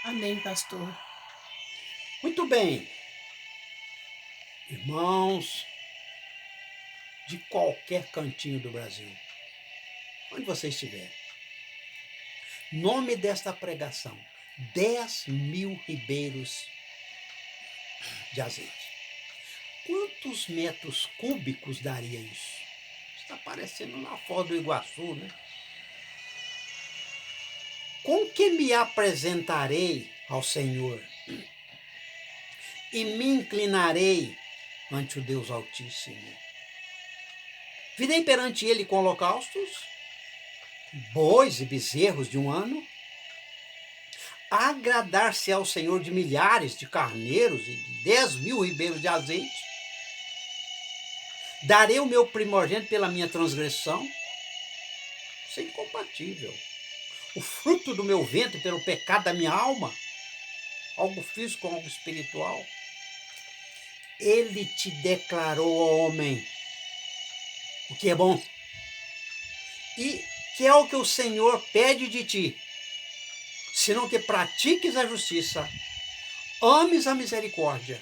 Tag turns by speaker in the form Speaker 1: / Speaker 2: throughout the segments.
Speaker 1: Amém, pastor.
Speaker 2: Muito bem, irmãos de qualquer cantinho do Brasil, onde você estiver. Nome desta pregação: 10.000 ribeiros de azeite. Quantos metros cúbicos daria isso? Está parecendo na Foz do Iguaçu, né? Com que me apresentarei ao Senhor e me inclinarei ante o Deus Altíssimo? Virei perante ele com holocaustos, bois e bezerros de um ano, agradar-se ao Senhor de milhares de carneiros e de 10.000 ribeiros de azeite? Darei o meu primogênito pela minha transgressão? Isso é incompatível. O fruto do meu ventre pelo pecado da minha alma? Algo físico, algo espiritual? Ele te declarou, homem, o que é bom. E que é o que o Senhor pede de ti, senão que pratiques a justiça, ames a misericórdia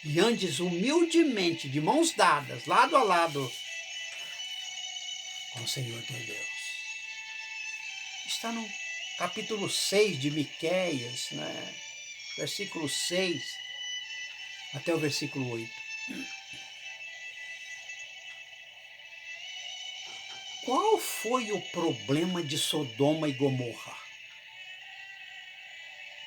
Speaker 2: e andes humildemente, de mãos dadas, lado a lado, com o Senhor teu Deus. Está no capítulo 6 de Miqueias, né? Versículo 6 até o versículo 8. Qual foi o problema de Sodoma e Gomorra?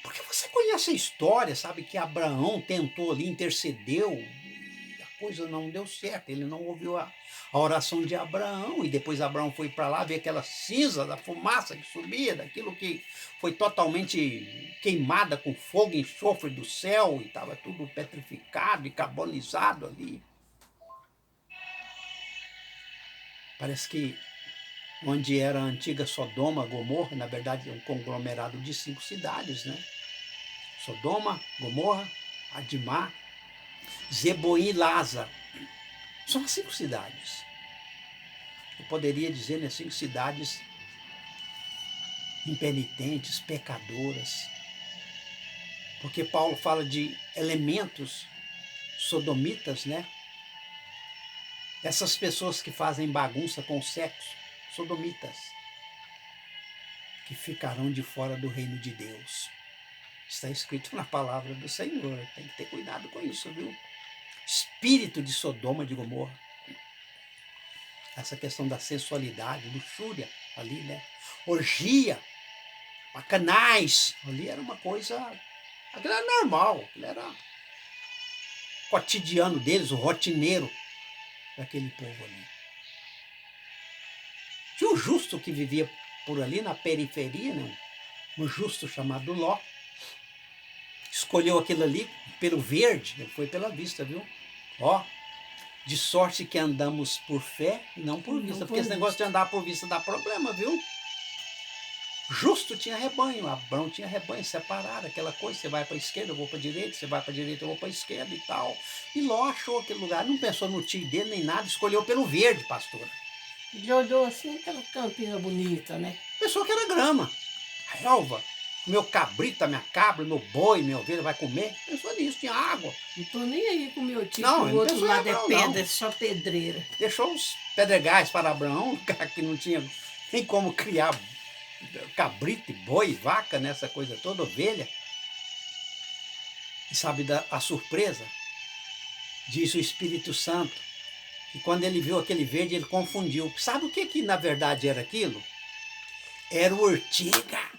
Speaker 2: Porque você conhece a história, sabe que Abraão tentou ali, intercedeu, e a coisa não deu certo, ele não ouviu a oração de Abraão, e depois Abraão foi para lá ver aquela cinza da fumaça que subia, daquilo que foi totalmente queimada com fogo e enxofre do céu, e estava tudo petrificado e carbonizado ali. Parece que onde era a antiga Sodoma, Gomorra, na verdade é um conglomerado de 5 cidades, né? Sodoma, Gomorra, Adimá, Zeboim e Lasa. São as 5 cidades. Eu poderia dizer, né, 5 cidades impenitentes, pecadoras. Porque Paulo fala de elementos sodomitas, né? Essas pessoas que fazem bagunça com o sexo, sodomitas, que ficarão de fora do reino de Deus. Está escrito na palavra do Senhor. Tem que ter cuidado com isso, viu? Espírito de Sodoma, de Gomorra. Essa questão da sensualidade, luxúria ali, né? Orgia, bacanais, ali era uma coisa, aquilo era normal, aquilo era o cotidiano deles, o rotineiro daquele povo ali. Tinha um justo que vivia por ali na periferia, né? Um justo chamado Ló, escolheu aquilo ali pelo verde, ele foi pela vista, viu? Ó, de sorte que andamos por fé e não por vista, porque esse negócio de andar por vista dá problema, viu? Justo tinha rebanho, Abrão tinha rebanho separado, aquela coisa, você vai para a esquerda, eu vou para a direita, você vai para a direita, eu vou para a esquerda e tal. E Ló achou aquele lugar, não pensou no tio dele nem nada, escolheu pelo verde, pastora.
Speaker 1: Ele olhou assim, aquela campina bonita, né?
Speaker 2: Pensou que era grama, relva, meu cabrito, minha cabra, meu boi, minha ovelha vai comer. Pensou nisso, tinha água.
Speaker 1: Não tô nem aí com o meu tio,
Speaker 2: Não,
Speaker 1: que
Speaker 2: ele
Speaker 1: o
Speaker 2: não
Speaker 1: outro
Speaker 2: pensou em
Speaker 1: lado é
Speaker 2: Abraão,
Speaker 1: pedra,
Speaker 2: não.
Speaker 1: é só pedreira.
Speaker 2: Deixou os pedregais para Abraão, lugar que não tinha nem como criar cabrito, boi, vaca, nessa coisa toda, ovelha. E sabe a surpresa? Diz o Espírito Santo que quando ele viu aquele verde, ele confundiu. Sabe o que na verdade era aquilo? Era urtiga.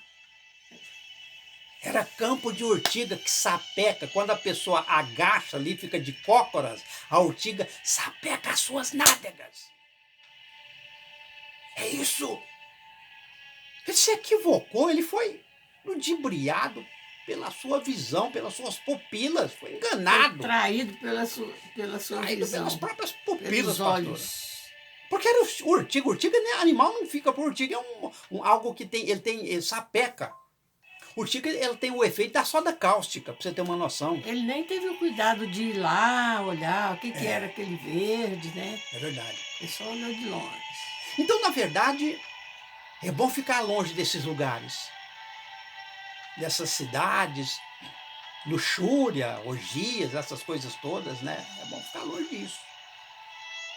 Speaker 2: Era campo de urtiga que sapeca. Quando a pessoa agacha ali, fica de cócoras, a urtiga sapeca as suas nádegas. É isso. Ele se equivocou, ele foi ludibriado pela sua visão, pelas suas pupilas, foi enganado.
Speaker 1: Foi traído pela sua
Speaker 2: Traído
Speaker 1: visão.
Speaker 2: pelas próprias pupilas,
Speaker 1: pelos olhos.
Speaker 2: pastora. Porque era urtiga. Urtiga, né? Animal não fica por urtiga, é algo que tem, ele sapeca. Urtiga, ele tem o efeito da soda cáustica, para você ter uma noção.
Speaker 1: Ele nem teve o cuidado de ir lá olhar o que era aquele verde, né?
Speaker 2: É verdade.
Speaker 1: Ele só olhou de longe.
Speaker 2: Então, na verdade, é bom ficar longe desses lugares. dessas cidades, luxúria, orgias, essas coisas todas, né? É bom ficar longe disso.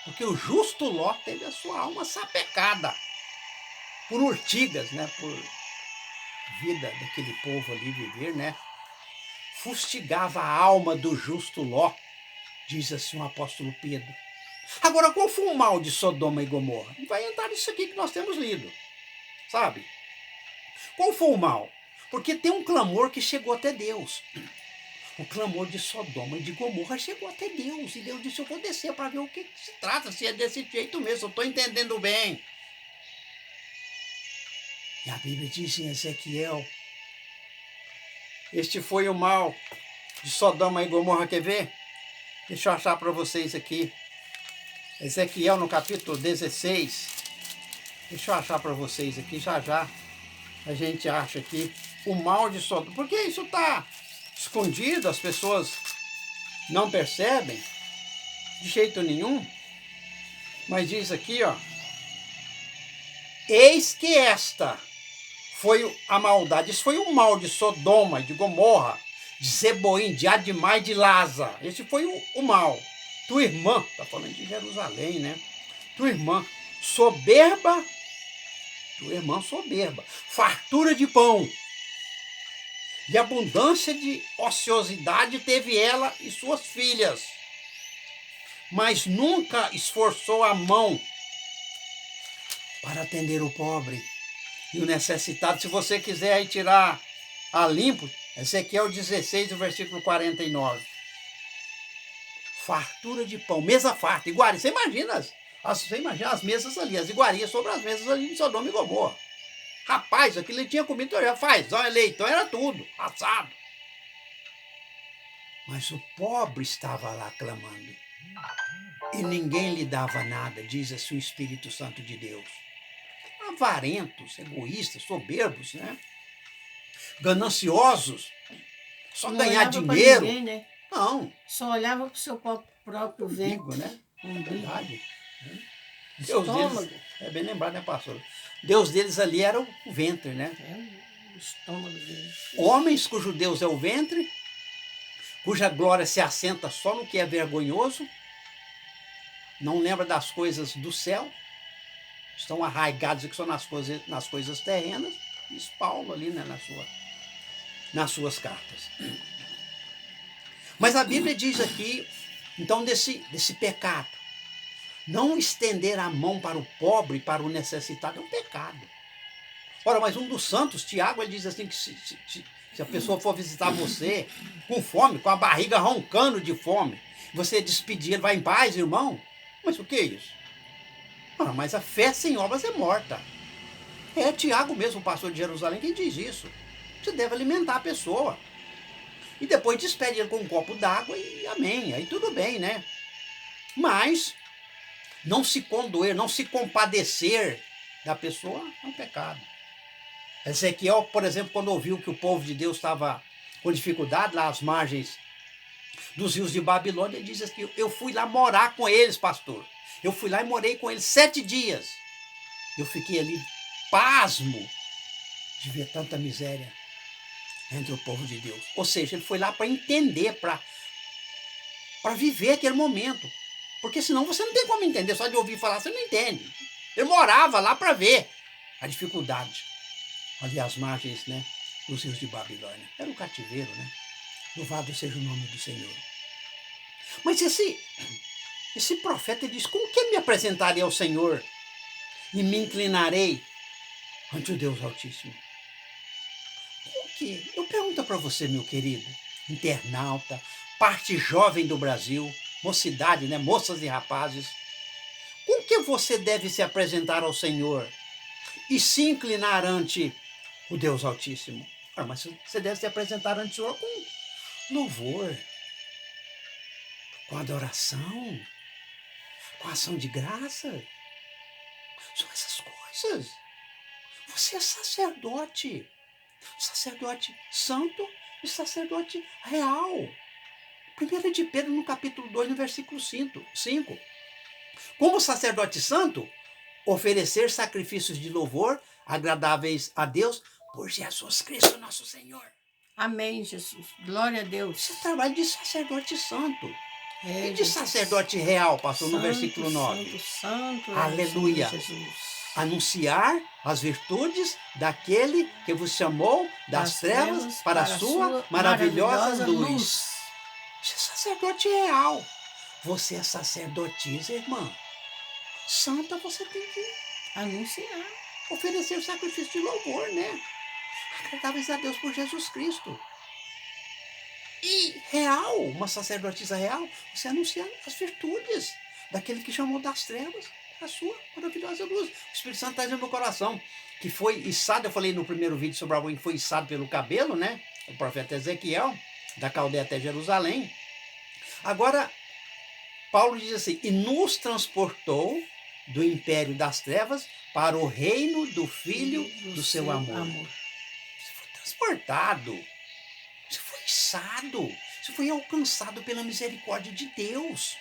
Speaker 2: Porque o justo Ló teve a sua alma sapecada por urtigas, né? Por vida daquele povo ali viver, né? Fustigava a alma do justo Ló, diz assim o apóstolo Pedro. Agora, qual foi o mal de Sodoma e Gomorra? Vai entrar nisso aqui que nós temos lido, sabe? Qual foi o mal? Porque tem um clamor que chegou até Deus. O clamor de Sodoma e de Gomorra chegou até Deus. E Deus disse, eu vou descer para ver o que se trata, se é desse jeito mesmo, eu estou entendendo bem. E a Bíblia diz em Ezequiel, este foi o mal de Sodoma e Gomorra, quer ver? Deixa eu achar para vocês aqui. Ezequiel no capítulo 16. Deixa eu achar para vocês aqui, já já a gente acha aqui o mal de Sodoma. Porque isso está escondido, as pessoas não percebem de jeito nenhum. Mas diz aqui, ó. Eis que esta foi a maldade. Isso foi o mal de Sodoma, de Gomorra, de Zeboim, de Admá e de Lasa. Esse foi o mal. Tua irmã, está falando de Jerusalém, né? Tua irmã soberba, fartura de pão e abundância de ociosidade teve ela e suas filhas, mas nunca esforçou a mão para atender o pobre e o necessitado. Se você quiser aí tirar a limpo, Ezequiel 16, o versículo 49. Fartura de pão, mesa farta, iguaria. Você imagina as mesas ali, as iguarias sobre as mesas ali de Sodoma e Gomorra. Rapaz, aquilo ele tinha comido, era fazão, leitão, era tudo, assado. Mas o pobre estava lá clamando. E ninguém lhe dava nada, diz assim o Espírito Santo de Deus. Avarentos, egoístas, soberbos, né? Gananciosos, só
Speaker 1: Não
Speaker 2: ganhar
Speaker 1: olhava para
Speaker 2: dinheiro.
Speaker 1: ninguém, né?
Speaker 2: Não.
Speaker 1: Só olhava para o seu próprio
Speaker 2: Umbigo,
Speaker 1: ventre.
Speaker 2: né?
Speaker 1: Umbigo.
Speaker 2: Verdade. Deus
Speaker 1: Estômago.
Speaker 2: deles, é bem lembrado, né, pastor? Deus deles ali era o ventre, né?
Speaker 1: É o estômago dele.
Speaker 2: Homens cujo Deus é o ventre, cuja glória se assenta só no que é vergonhoso, não lembra das coisas do céu, estão arraigados que são nas coisas terrenas, diz Paulo ali, né, nas suas cartas. Mas a Bíblia diz aqui, então, desse pecado. Não estender a mão para o pobre, para o necessitado, é um pecado. Ora, mas um dos santos, Tiago, ele diz assim que se a pessoa for visitar você com fome, com a barriga roncando de fome, você despedir, ele vai em paz, irmão? Mas o que é isso? Ora, mas a fé sem obras é morta. É Tiago mesmo, o pastor de Jerusalém, quem diz isso. Você deve alimentar a pessoa. E depois despede ele com um copo d'água e amém. Aí tudo bem, né? Mas não se condoer, não se compadecer da pessoa é um pecado. Ezequiel, por exemplo, quando ouviu que o povo de Deus estava com dificuldade lá às margens dos rios de Babilônia, ele diz assim, eu fui lá morar com eles, pastor. Eu fui lá e morei com eles 7 dias. Eu fiquei ali pasmo de ver tanta miséria entre o povo de Deus. Ou seja, ele foi lá para entender, para viver aquele momento. Porque senão você não tem como entender, só de ouvir falar, você não entende. Eu morava lá para ver a dificuldade. Ali às margens, né, dos rios de Babilônia. Era um cativeiro, né? Louvado seja o nome do Senhor. Mas esse profeta diz, como que me apresentarei ao Senhor e me inclinarei ante o Deus Altíssimo? Como que? Eu pergunto para você, meu querido, internauta, parte jovem do Brasil, mocidade, né, moças e rapazes, como que você deve se apresentar ao Senhor e se inclinar ante o Deus Altíssimo? Ah, mas você deve se apresentar ante o Senhor com louvor, com adoração, com ação de graça. São essas coisas. Você é sacerdote santo e sacerdote real. 1 de Pedro, no capítulo 2, no versículo 5. Como sacerdote santo, oferecer sacrifícios de louvor agradáveis a Deus por Jesus Cristo nosso Senhor.
Speaker 1: Amém, Jesus. Glória a Deus.
Speaker 2: Isso é trabalho de sacerdote santo.
Speaker 1: É,
Speaker 2: E de
Speaker 1: Jesus.
Speaker 2: sacerdote real, pastor, no
Speaker 1: Santo,
Speaker 2: versículo 9.
Speaker 1: santo é o
Speaker 2: Aleluia.
Speaker 1: Senhor Jesus.
Speaker 2: Anunciar as virtudes daquele que vos chamou das trevas para a sua maravilhosa luz. Você é sacerdote real. Você é sacerdotisa, irmã. Santa, você tem que
Speaker 1: Anunciar.
Speaker 2: oferecer sacrifício de louvor, né? Agradáveis a Deus por Jesus Cristo. E real, uma sacerdotisa real, você anuncia as virtudes daquele que chamou das trevas a sua maravilhosa luz. O Espírito Santo está dizendo no meu coração que foi içado, eu falei no primeiro vídeo sobre alguém que foi içado pelo cabelo, né? O profeta Ezequiel, da Caldeia até Jerusalém. Agora, Paulo diz assim, e nos transportou do império das trevas para o reino do Filho do seu amor. Você foi transportado, você foi içado, você foi alcançado pela misericórdia de Deus.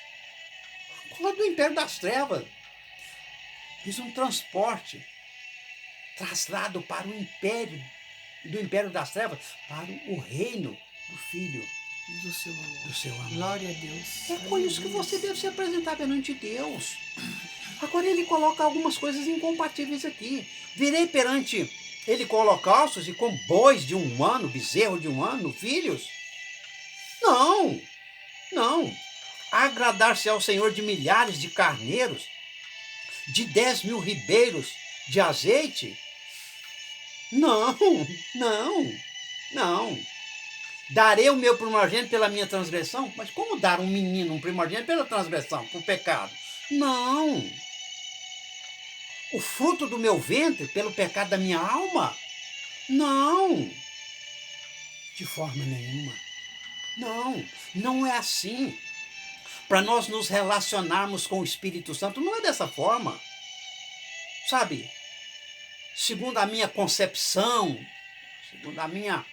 Speaker 2: Lá do império das trevas. Fiz um transporte, traslado para o império, do império das trevas, para o reino do Filho
Speaker 1: Do seu amor. Glória a Deus.
Speaker 2: É com isso que você deve se apresentar perante Deus. Agora ele coloca algumas coisas incompatíveis aqui. Virei perante ele com holocaustos e com bois de 1 ano, bezerro de 1 ano, filhos? Não, não. Agradar-se ao Senhor de milhares de carneiros, de 10.000 ribeiros de azeite? Não, não, não. Darei o meu primogênito pela minha transgressão? Mas como dar um menino, um primogênito pela transgressão, por pecado? Não. O fruto do meu ventre pelo pecado da minha alma? Não. De forma nenhuma. Não, não é assim. Para nós nos relacionarmos com o Espírito Santo, não é dessa forma. Sabe? Segundo a minha concepção, segundo a minha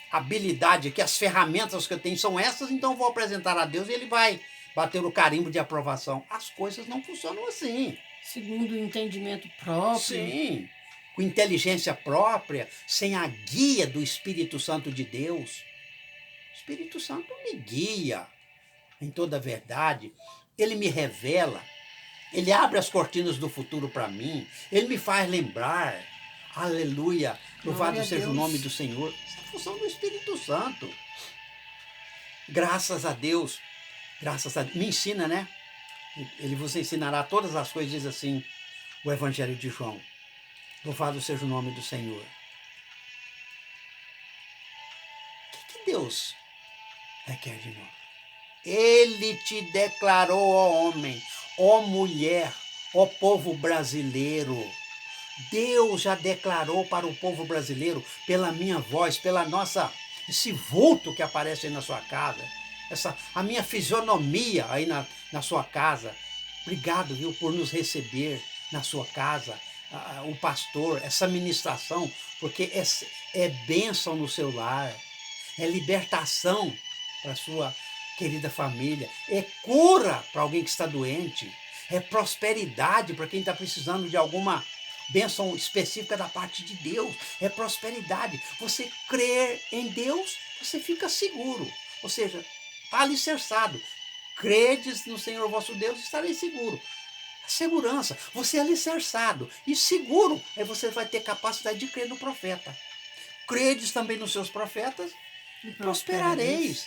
Speaker 2: habilidade, que as ferramentas que eu tenho são essas, então eu vou apresentar a Deus e ele vai bater o carimbo de aprovação. As coisas não funcionam assim.
Speaker 1: Segundo o entendimento próprio.
Speaker 2: Sim, com inteligência própria, sem a guia do Espírito Santo de Deus. O Espírito Santo me guia em toda a verdade, ele me revela, ele abre as cortinas do futuro para mim, ele me faz lembrar. Aleluia, louvado seja o nome do Senhor. Essa é a função do Espírito Santo. Graças a Deus, graças a Deus. Me ensina, né? Ele vos ensinará todas as coisas, diz assim o Evangelho de João. Louvado seja o nome do Senhor. O que Deus requer de nós? Ele te declarou, ó homem, ó mulher, ó povo brasileiro. Deus já declarou para o povo brasileiro, pela minha voz, pela nossa, esse vulto que aparece aí na sua casa, a minha fisionomia aí na sua casa. Obrigado, viu, por nos receber na sua casa, o pastor, essa ministração, porque é bênção no seu lar, é libertação para a sua querida família, é cura para alguém que está doente, é prosperidade para quem está precisando de alguma bênção específica da parte de Deus, é prosperidade. Você crer em Deus, você fica seguro, ou seja, alicerçado. Credes no Senhor vosso Deus, estareis seguro. Segurança, você é alicerçado e seguro, aí você vai ter capacidade de crer no profeta. Credes também nos seus profetas e prosperareis.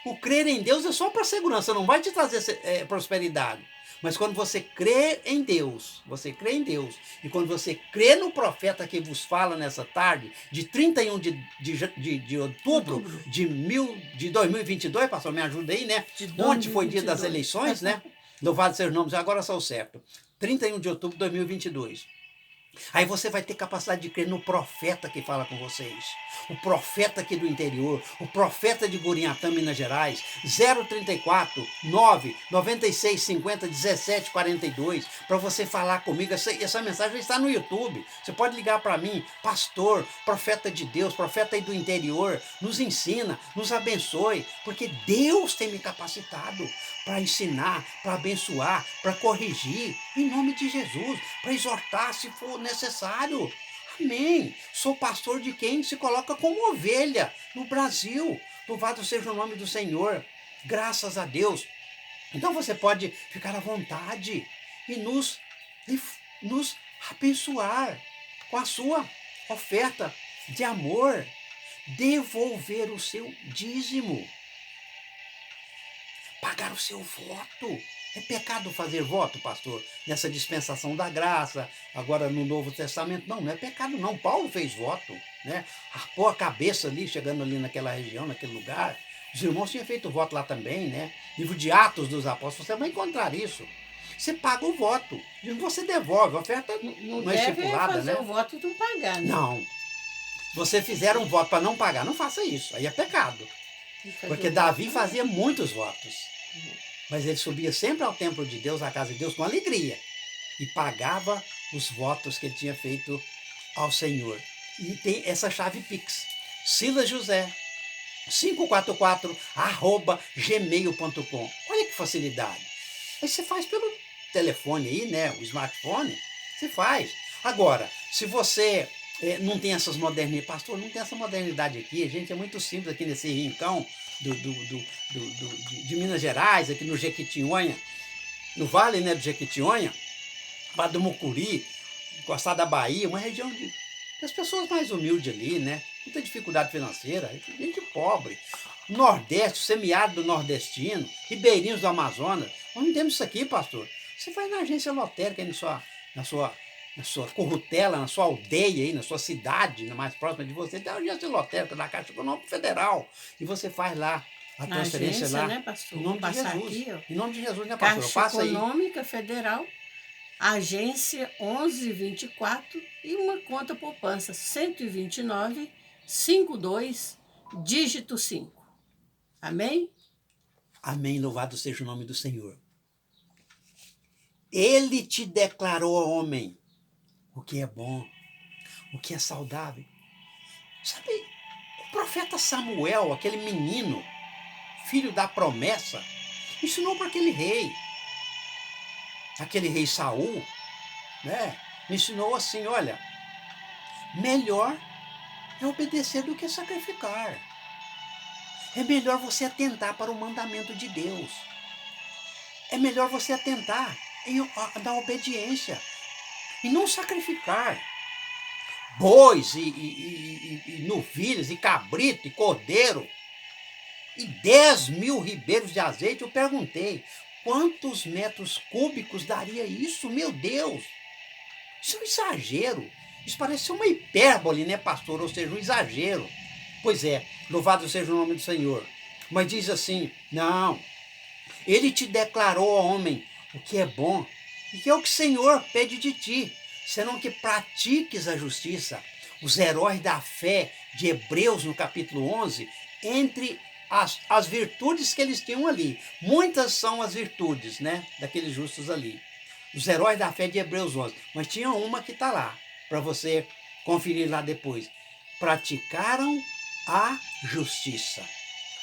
Speaker 2: O crer em Deus é só para segurança, não vai te trazer prosperidade. Mas quando você crê em Deus, e quando você crê no profeta que vos fala nessa tarde, de 31 de outubro de 2022, pastor, me ajuda aí, né? Ontem foi dia das eleições, né? Louvado seja o nome, agora sou certo. 31 de outubro de 2022. Aí você vai ter capacidade de crer no profeta que fala com vocês. O profeta aqui do interior, o profeta de Gurinhatã, Minas Gerais, 034 9 96 50 17 42, para você falar comigo. Essa mensagem está no YouTube. Você pode ligar para mim, pastor, profeta de Deus, profeta aí do interior, nos ensina, nos abençoe, porque Deus tem me capacitado para ensinar, para abençoar, para corrigir, em nome de Jesus, para exortar se for necessário. Amém. Sou pastor de quem se coloca como ovelha no Brasil. Louvado seja o nome do Senhor. Graças a Deus. Então você pode ficar à vontade e nos abençoar com a sua oferta de amor. Devolver o seu dízimo. Pagar o seu voto. É pecado fazer voto, pastor, nessa dispensação da graça, agora no Novo Testamento? Não, não é pecado não. Paulo fez voto, né? Arpou a cabeça ali, chegando ali naquela região, naquele lugar. Os irmãos tinham feito voto lá também, né? Livro de Atos dos Apóstolos, você vai encontrar isso. Você paga o voto, e você devolve. A oferta não é estipulada,
Speaker 1: fazer
Speaker 2: né?
Speaker 1: o voto e não pagar, né?
Speaker 2: Não. Se você fizer um voto para não pagar, não faça isso. Aí é pecado. Porque Davi fazia muitos votos. Mas ele subia sempre ao templo de Deus, à casa de Deus, com alegria. E pagava os votos que ele tinha feito ao Senhor. E tem essa chave Pix. Silas José, 544@gmail.com. Olha que facilidade. Aí você faz pelo telefone aí, né? O smartphone, você faz. Agora, se você não tem essas modernidades, pastor, não tem essa modernidade aqui, a gente é muito simples aqui nesse rincão de Minas Gerais, aqui no Jequitinhonha, no vale, né, do Jequitinhonha, lá do Mucuri, encostado da Bahia, uma região das pessoas mais humildes ali, né? Muita dificuldade financeira, gente pobre. Nordeste, semiárido nordestino, ribeirinhos do Amazonas. Nós não temos isso aqui, pastor. Você vai na agência lotérica aí na sua currutela, na sua aldeia, aí, na sua cidade, na mais próxima de você, tem a agência lotérica da Caixa Econômica Federal. E você faz lá a transferência
Speaker 1: agência,
Speaker 2: lá.
Speaker 1: né, pastor?
Speaker 2: Em nome de Jesus.
Speaker 1: Aqui, ó.
Speaker 2: Em nome de Jesus, né, pastor?
Speaker 1: Caixa
Speaker 2: Passa aí.
Speaker 1: Econômica Federal, agência 1124 e uma conta poupança 12952, dígito 5. Amém?
Speaker 2: Amém, louvado seja o nome do Senhor. Ele te declarou homem o que é bom, o que é saudável. Sabe, o profeta Samuel, aquele menino, filho da promessa, ensinou para aquele rei Saul, né? Ensinou assim, olha, melhor é obedecer do que sacrificar. É melhor você atentar para o mandamento de Deus. É melhor você atentar na obediência e não sacrificar bois e novilhas e cabrito e cordeiro e 10.000 ribeiros de azeite. Eu perguntei, quantos metros cúbicos daria isso? Meu Deus! Isso é um exagero. Isso parece ser uma hipérbole, né, pastor? Ou seja, um exagero. Pois é, louvado seja o nome do Senhor. Mas diz assim, não, ele te declarou, homem, o que é bom, e que é o que o Senhor pede de ti, senão que pratiques a justiça. Os heróis da fé de Hebreus, no capítulo 11, entre as virtudes que eles tinham ali, muitas são as virtudes, né, daqueles justos ali. Os heróis da fé de Hebreus 11, mas tinha uma que está lá, para você conferir lá depois. Praticaram a justiça.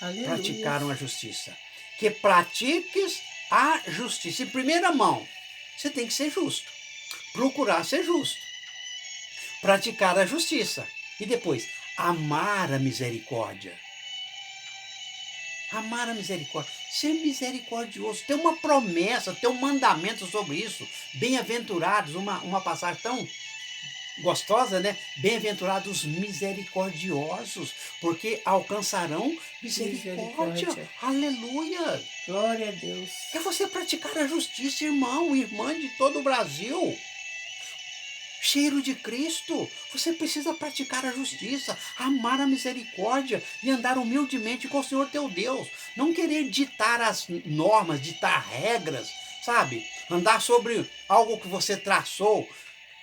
Speaker 1: Aleluia.
Speaker 2: Praticaram a justiça. Que pratiques a justiça. Em primeira mão, você tem que ser justo. Procurar ser justo. Praticar a justiça. E depois, amar a misericórdia. Amar a misericórdia. Ser misericordioso. Ter uma promessa, ter um mandamento sobre isso. Bem-aventurados, uma passagem tão gostosa, né? Bem-aventurados misericordiosos, porque alcançarão misericórdia. Aleluia!
Speaker 1: Glória a Deus.
Speaker 2: É você praticar a justiça, irmão, irmã de todo o Brasil. Cheiro de Cristo. Você precisa praticar a justiça, amar a misericórdia e andar humildemente com o Senhor teu Deus. Não querer ditar as normas, ditar regras, sabe? Andar sobre algo que você traçou.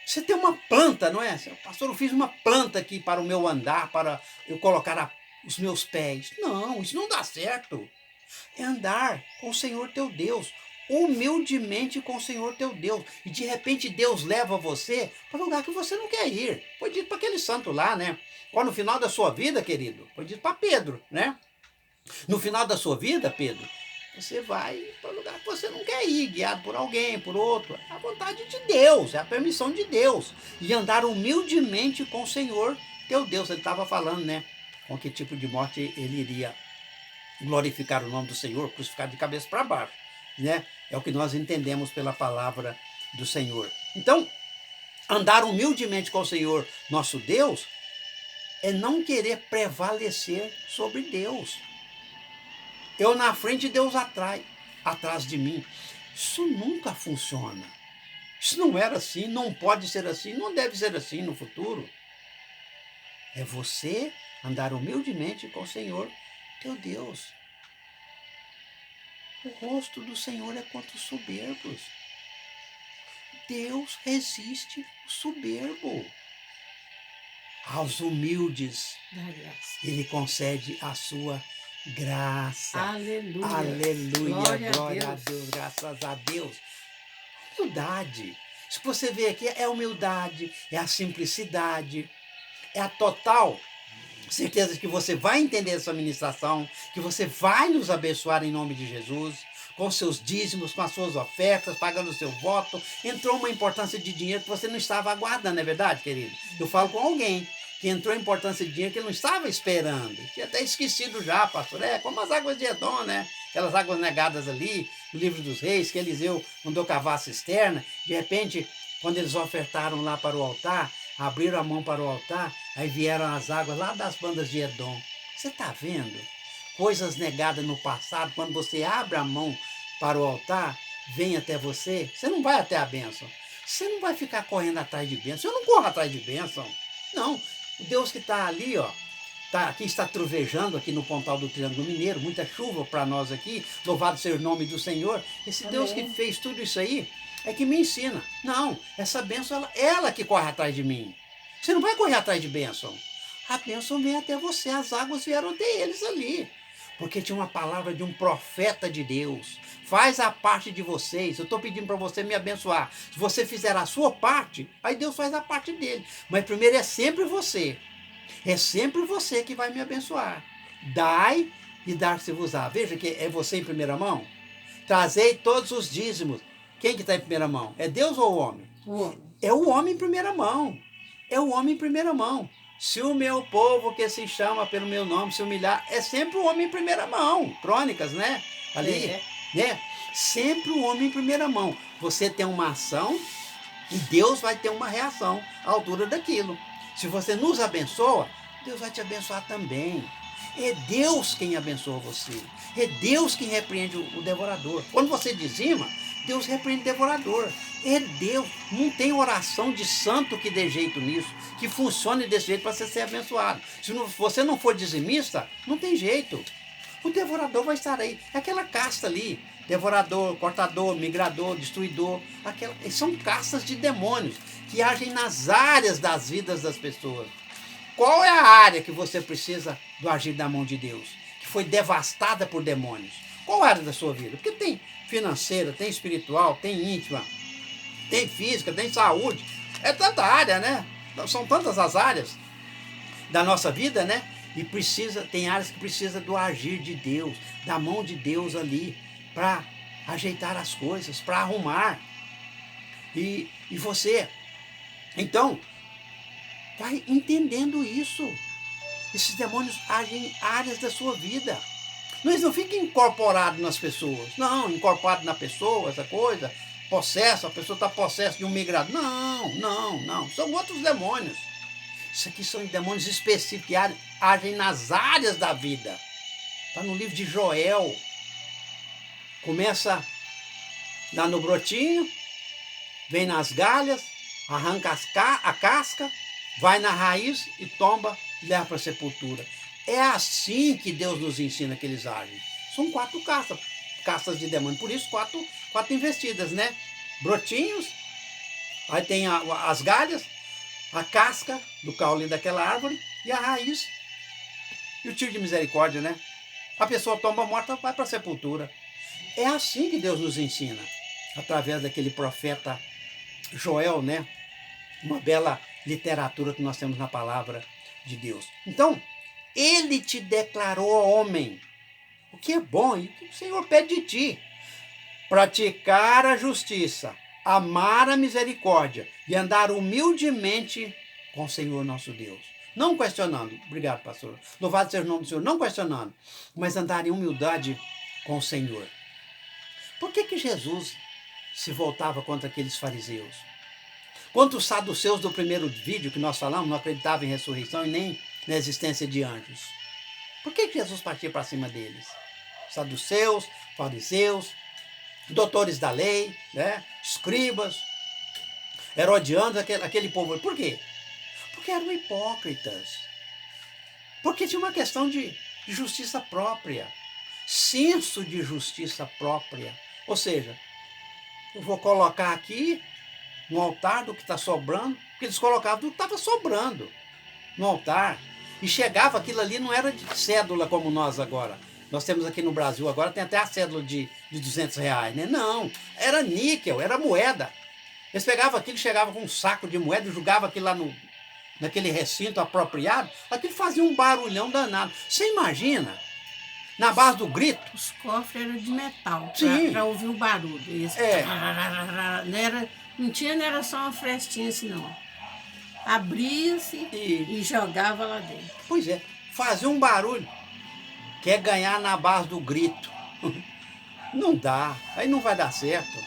Speaker 2: Você tem uma planta, não é? Pastor, eu fiz uma planta aqui para o meu andar, para eu colocar os meus pés. Não, isso não dá certo. É andar com o Senhor teu Deus, humildemente com o Senhor teu Deus. E de repente Deus leva você para um lugar que você não quer ir. Foi dito para aquele santo lá, né? Ó, no final da sua vida, querido, foi dito para Pedro, né? No final da sua vida, Pedro, você vai para o lugar que você não quer ir, guiado por alguém, por outro. É a vontade de Deus, é a permissão de Deus. E andar humildemente com o Senhor, teu Deus. Ele estava falando, né? Com que tipo de morte ele iria glorificar o nome do Senhor, crucificado de cabeça para baixo, né? É o que nós entendemos pela palavra do Senhor. Então, andar humildemente com o Senhor, nosso Deus, é não querer prevalecer sobre Deus. Eu na frente, Deus atrás de mim. Isso nunca funciona. Isso não era assim, não pode ser assim, não deve ser assim no futuro. É você andar humildemente com o Senhor, teu Deus. O rosto do Senhor é contra os soberbos. Deus resiste o soberbo. Aos humildes, ele concede a sua graça.
Speaker 1: Aleluia.
Speaker 2: Aleluia. Glória a Deus. Graças a Deus. Humildade. Se você vê aqui, é a humildade, é a simplicidade, é a total certeza de que você vai entender essa ministração, que você vai nos abençoar em nome de Jesus, com seus dízimos, com as suas ofertas, pagando o seu voto. Entrou uma importância de dinheiro que você não estava aguardando, não é verdade, querido? Eu falo com alguém que entrou importância de dinheiro que ele não estava esperando. Tinha até esquecido já, pastor. É como as águas de Edom, né? Aquelas águas negadas ali, no livro dos reis, que Eliseu mandou cavar a cisterna. De repente, quando eles ofertaram lá para o altar, abriram a mão para o altar, aí vieram as águas lá das bandas de Edom. Você está vendo? Coisas negadas no passado, quando você abre a mão para o altar, vem até você, você não vai até a bênção. Você não vai ficar correndo atrás de bênção. Eu não corro atrás de bênção. Não. O Deus que está ali, ó, aqui está trovejando aqui no Pontal do Triângulo Mineiro, muita chuva para nós aqui, louvado seja o nome do Senhor. Esse Amém. Deus que fez tudo isso aí é que me ensina. Não, essa bênção, ela que corre atrás de mim. Você não vai correr atrás de bênção. A bênção vem até você, as águas vieram até eles ali. Porque tinha uma palavra de um profeta de Deus. Faz a parte de vocês. Eu estou pedindo para você me abençoar. Se você fizer a sua parte, aí Deus faz a parte dele. Mas primeiro é sempre você. É sempre você que vai me abençoar. Dai e dar-se-vos-á. Veja que é você em primeira mão. Trazei todos os dízimos. Quem que está em primeira mão? É Deus ou o homem?
Speaker 1: O homem.
Speaker 2: É o homem em primeira mão. É o homem em primeira mão. Se o meu povo que se chama pelo meu nome se humilhar, é sempre o homem em primeira mão. Crônicas, né? Ali, né? Sempre o homem em primeira mão. Você tem uma ação e Deus vai ter uma reação à altura daquilo. Se você nos abençoa, Deus vai te abençoar também. É Deus quem abençoa você. É Deus quem repreende o devorador. Quando você dizima, Deus repreende o devorador. É Deus. Não tem oração de santo que dê jeito nisso, que funcione desse jeito para você ser abençoado. Se você não for dizimista, não tem jeito. O devorador vai estar aí. É aquela casta ali. Devorador, cortador, migrador, destruidor. São castas de demônios que agem nas áreas das vidas das pessoas. Qual é a área que você precisa do agir da mão de Deus? Que foi devastada por demônios. Qual área da sua vida? Porque tem financeira, tem espiritual, tem íntima, tem física, tem saúde. É tanta área, né? São tantas as áreas da nossa vida, né? E tem áreas que precisa do agir de Deus, da mão de Deus ali, para ajeitar as coisas, para arrumar. E você, então, vai entendendo isso. Esses demônios agem em áreas da sua vida. Eles não ficam incorporados nas pessoas. Não, incorporado na pessoa, essa coisa, possesso, a pessoa está possessa de um migrado. Não. São outros demônios. Isso aqui são demônios específicos que agem nas áreas da vida. Está no livro de Joel. Começa lá no brotinho, vem nas galhas, arranca a casca, vai na raiz e tomba e leva para a sepultura. É assim que Deus nos ensina que eles agem. São 4 castas de demônio, por isso 4 investidas, né? Brotinhos, aí tem as galhas, a casca do caule daquela árvore e a raiz e o tiro de misericórdia, né? A pessoa tomba morta, vai para a sepultura. É assim que Deus nos ensina, através daquele profeta Joel, né? Uma bela literatura que nós temos na palavra de Deus. Então, ele te declarou homem, o que é bom e o que o Senhor pede de ti, praticar a justiça, amar a misericórdia e andar humildemente com o Senhor nosso Deus. Não questionando, obrigado, pastor, louvado seja o nome do Senhor, não questionando, mas andar em humildade com o Senhor. Por que Jesus se voltava contra aqueles fariseus? Quanto os saduceus do primeiro vídeo que nós falamos não acreditavam em ressurreição e nem na existência de anjos. Por que Jesus partia para cima deles? Saduceus, fariseus, doutores da lei, né? Escribas, herodianos, aquele povo. Por quê? Porque eram hipócritas. Porque tinha uma questão de justiça própria. Senso de justiça própria. Ou seja, eu vou colocar aqui no altar do que está sobrando, porque eles colocavam do que estava sobrando no altar. E chegava aquilo ali, não era de cédula como nós agora. Nós temos aqui no Brasil agora, tem até a cédula de R$200, né? Não, era níquel, era moeda. Eles pegavam aquilo, chegavam com um saco de moeda, jogavam aquilo lá naquele recinto apropriado, aquilo fazia um barulhão danado. Você imagina, na base do grito?
Speaker 1: Os cofres eram de metal,
Speaker 2: Sim.
Speaker 1: para ouvir o barulho. Esse
Speaker 2: É.
Speaker 1: não era só uma frestinha assim, não. Abria-se e jogava lá dentro.
Speaker 2: Pois é, fazia um barulho. Quer ganhar na base do grito. Não dá, aí não vai dar certo.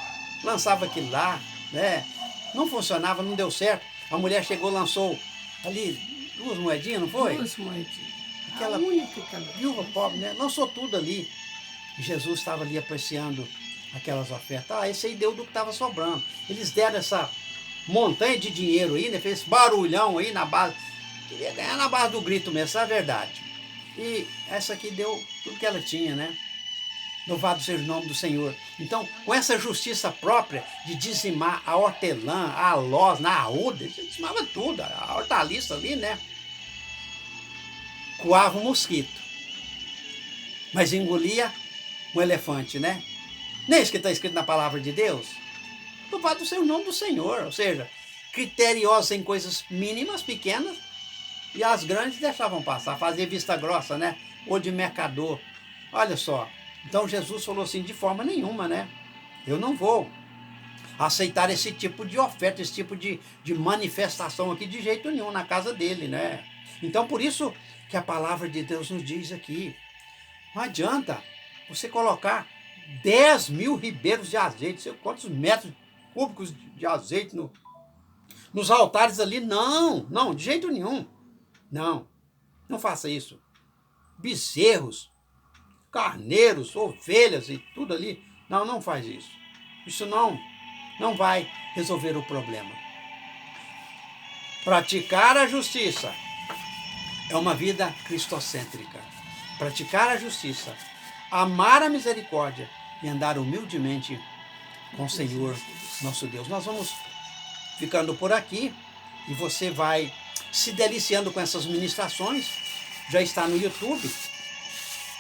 Speaker 2: Lançava aquilo lá, né? Não funcionava, não deu certo. A mulher chegou, lançou ali 2 moedinhas, não foi?
Speaker 1: 2 moedinhas.
Speaker 2: Aquela
Speaker 1: A única que ela
Speaker 2: viúva pobre, né? Lançou tudo ali. E Jesus estava ali apreciando aquelas ofertas. Esse aí deu do que estava sobrando. Eles deram essa montanha de dinheiro aí, né? Fez esse barulhão aí na base. Queria ganhar na base do grito mesmo, essa é a verdade. E essa aqui deu tudo que ela tinha, né? Louvado seja o nome do Senhor. Então, com essa justiça própria de dizimar a hortelã, a aloz, na arruda, ele dizimava tudo, a hortaliça ali, né? Coava um mosquito. Mas engolia um elefante, né? Não é isso que está escrito na palavra de Deus? Louvado seja o nome do Senhor. Ou seja, criteriosos em coisas mínimas, pequenas, e as grandes deixavam passar, fazia vista grossa, né? Ou de mercador. Olha só. Então Jesus falou assim, de forma nenhuma, né? Eu não vou aceitar esse tipo de oferta, esse tipo de manifestação aqui de jeito nenhum na casa dele, né? Então por isso que a palavra de Deus nos diz aqui, não adianta você colocar 10.000 ribeiros de azeite, sei quantos metros cúbicos de azeite nos altares ali, não, de jeito nenhum. Não faça isso. Bezerros, carneiros, ovelhas e tudo ali. Não faz isso. Isso não vai resolver o problema. Praticar a justiça é uma vida cristocêntrica. Praticar a justiça, amar a misericórdia e andar humildemente com o Senhor nosso Deus. Nós vamos ficando por aqui e você vai se deliciando com essas ministrações. Já está no YouTube.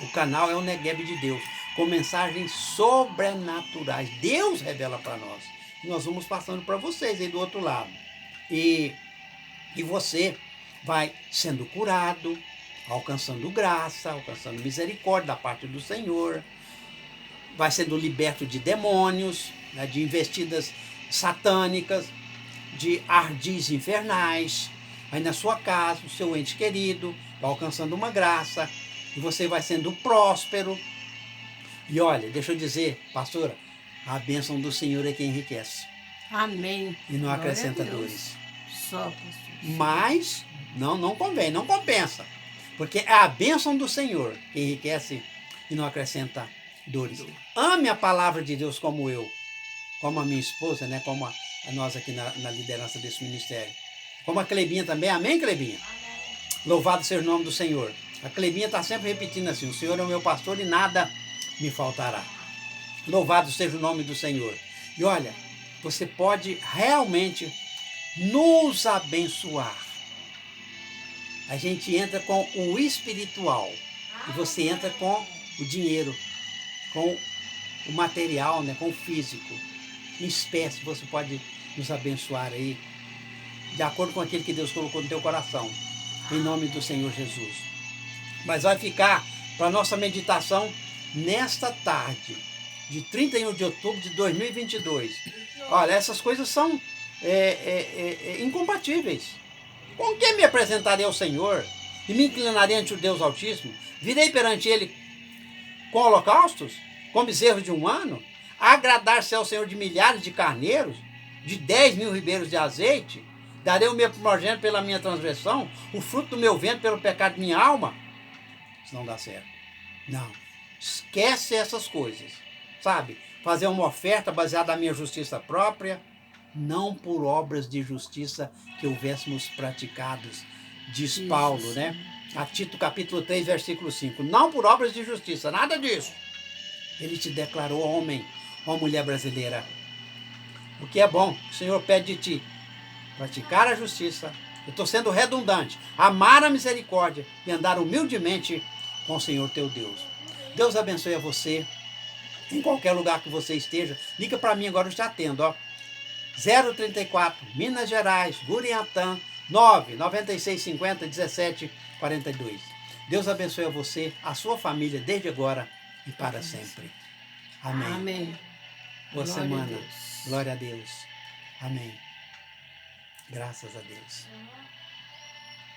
Speaker 2: O canal é o Negueb de Deus, com mensagens sobrenaturais. Deus revela para nós. E nós vamos passando para vocês aí do outro lado. E você vai sendo curado, alcançando graça, alcançando misericórdia da parte do Senhor. Vai sendo liberto de demônios, né, de investidas satânicas, de ardis infernais. Aí na sua casa, o seu ente querido, vai alcançando uma graça, e você vai sendo próspero. E olha, deixa eu dizer, pastora, a bênção do Senhor é que enriquece.
Speaker 1: Amém.
Speaker 2: E não acrescenta dores.
Speaker 1: Só, pastor.
Speaker 2: Mas não convém, não compensa. Porque é a bênção do Senhor que enriquece e não acrescenta dores. Ame a palavra de Deus como eu, como a minha esposa, né? Como a nós aqui na liderança desse ministério. Como a Clebinha também. Amém, Clebinha? Louvado seja o nome do Senhor. A Clebinha está sempre repetindo assim, o Senhor é o meu pastor e nada me faltará. Louvado seja o nome do Senhor. E olha, você pode realmente nos abençoar. A gente entra com o espiritual e você entra com o dinheiro, com o material, né, com o físico. Em espécie, você pode nos abençoar aí, de acordo com aquilo que Deus colocou no teu coração, em nome do Senhor Jesus. Mas vai ficar para a nossa meditação nesta tarde, de 31 de outubro de 2022. Olha, essas coisas são incompatíveis. Com que me apresentarei ao Senhor e me inclinarei ante o Deus Altíssimo? Virei perante Ele com holocaustos, com bezerros de 1 ano? Agradar-se ao Senhor de milhares de carneiros, de 10.000 ribeiros de azeite? Darei o meu primogênito pela minha transgressão, o fruto do meu ventre pelo pecado de minha alma? Isso não dá certo. Não. Esquece essas coisas. Sabe? Fazer uma oferta baseada na minha justiça própria, não por obras de justiça que houvéssemos praticados, diz Paulo, né? A Tito capítulo 3, versículo 5. Não por obras de justiça, nada disso. Ele te declarou homem, uma mulher brasileira. O que é bom, o Senhor pede de ti, praticar a justiça, eu estou sendo redundante, amar a misericórdia e andar humildemente com o Senhor teu Deus. Deus abençoe a você, em qualquer lugar que você esteja. Liga para mim agora, eu te atendo, ó. 034, Minas Gerais, Guriatã, 99650 1742. Deus abençoe a você, a sua família, desde agora e para sempre. Amém.
Speaker 1: Amém.
Speaker 2: Boa
Speaker 1: Glória
Speaker 2: semana.
Speaker 1: a Deus.
Speaker 2: Glória a Deus. Amém. Graças a Deus.